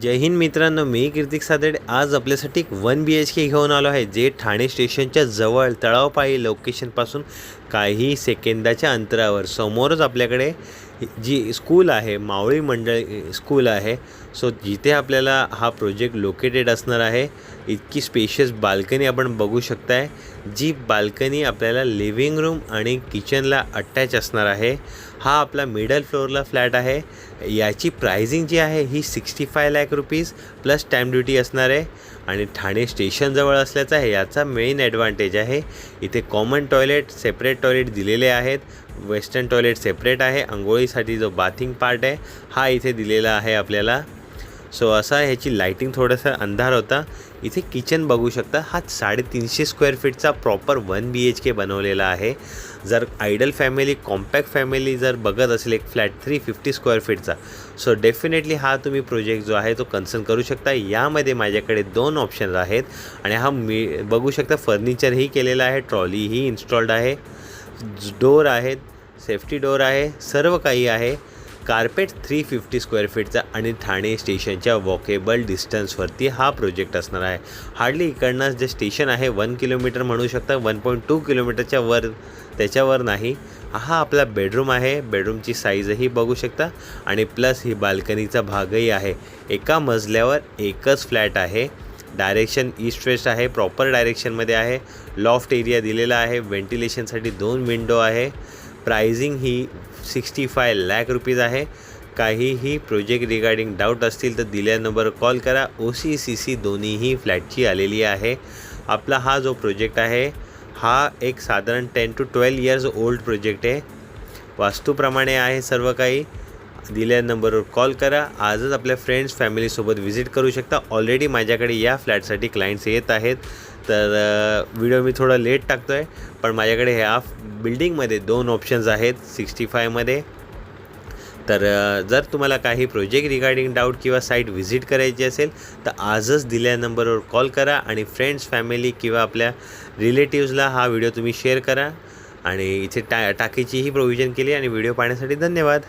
जय हिंद मित्रांनो, मी कीर्तिक सादडे आज आपल्यासाठी एक 1 BHK घेऊन आलो आहे, जे ठाणे स्टेशनच्या जवळ तळावपाळी लोकेशनपासून काही सेकंदाच्या अंतरावर समोरच आपल्याकडे जी स्कूल आहे, मावळी मंडळ स्कूल आहे. सो जिथे आपल्याला हा प्रोजेक्ट लोकेटेड असणार आहे. इतकी स्पेशियस बाल्कनी आपण बघू शकताय, जी बाल्कनी आपल्याला लिव्हिंग रूम आणि किचनला अटॅच असणार आहे. हा आपला मिडल फ्लोअरला फ्लॅट आहे. याची प्राइसिंग जी आहे ही 65 lakh rupees plus stamp duty असणार आहे आणि ठाणे स्टेशनजवळ असल्याचा आहे याचा मेन ॲडव्हांटेज आहे. इथे कॉमन टॉयलेट, सेपरेट टॉयलेट दिलेले आहेत. वेस्टर्न टॉयलेट सेपरेट आहे. अंघोळीसाठी जो बाथिंग पार्ट आहे हा इथे दिलेला आहे आपल्याला. सो असा ह्याची लाईटिंग थोडासा अंधार होता. इथे किचन बघू शकता. हा 350 स्क्वेअर फीटचा प्रॉपर 1 BHK बनवलेला आहे. जर आयडल फॅमिली, कॉम्पॅक्ट फॅमिली जर बघत असेल एक फ्लॅट 350 स्क्वेअर फीटचा, सो डेफिनेटली हा तुम्ही प्रोजेक्ट जो आहे तो कन्सर्न करू शकता. यामध्ये माझ्याकडे 2 ऑप्शन्स आहेत आणि हा मी बघू शकता फर्निचरही केलेलं आहे, ट्रॉलीही इन्स्टॉल्ड आहे, डोर आहेत, सेफ्टी डोर आहे, सर्व काही आहे. कार्पेट 350 स्क्वेअर फीटचा आणि ठाणे स्टेशनच्या वॉकेबल डिस्टन्सवरती हा प्रोजेक्ट असणार आहे. हार्डली इकडनं जे स्टेशन आहे 1 किलोमीटर म्हणू शकता, 1.2 किलोमीटरच्या वर, त्याच्यावर नाही. हा आपला बेडरूम आहे. बेडरूमची साईजही बघू शकता आणि प्लस ही बाल्कनीचा भागही आहे. एका मजल्यावर एकच फ्लॅट आहे. डायरेक्शन ईस्ट वेस्ट आहे, प्रॉपर डायरेक्शनमध्ये आहे. लॉफ्ट एरिया दिलेला आहे. व्हेंटिलेशनसाठी 2 विंडो आहे. प्राइसिंग ही 65 लाख रुपीज आहे. काहीही प्रोजेक्ट रिगार्डिंग डाऊट असतील तर दिलेल्या नंबरवर कॉल करा. OC/CC दोन्हीही फ्लॅटची आलेली आहे. आपला हा जो प्रोजेक्ट आहे हा एक साधारण 10 to 12 इयर्स ओल्ड प्रोजेक्ट आहे. वास्तूप्रमाणे आहे सर्व काही. दिलेल्या नंबरवर कॉल करा. आजच आपल्या फ्रेंड्स फॅमिलीसोबत व्हिजिट करू शकता. ऑलरेडी माझ्याकडे या फ्लॅटसाठी क्लायंट्स येत आहेत. तर व्हिडिओ मी थोडा लेट टाकतो आहे, पण माझ्याकडे ह्या बिल्डिंगमध्ये 2 ऑप्शन्स आहेत 65मध्ये. तर जर तुम्हाला काही प्रोजेक्ट रिगार्डिंग डाऊट किंवा साईट व्हिजिट करायची असेल तर आजच दिलेल्या नंबरवर कॉल करा आणि फ्रेंड्स, फॅमिली किंवा आपल्या रिलेटिव्सला हा व्हिडिओ तुम्ही शेअर करा. आणि इथे टाकीचीही प्रोव्हिजन केली आणि व्हिडिओ पाहण्यासाठी धन्यवाद.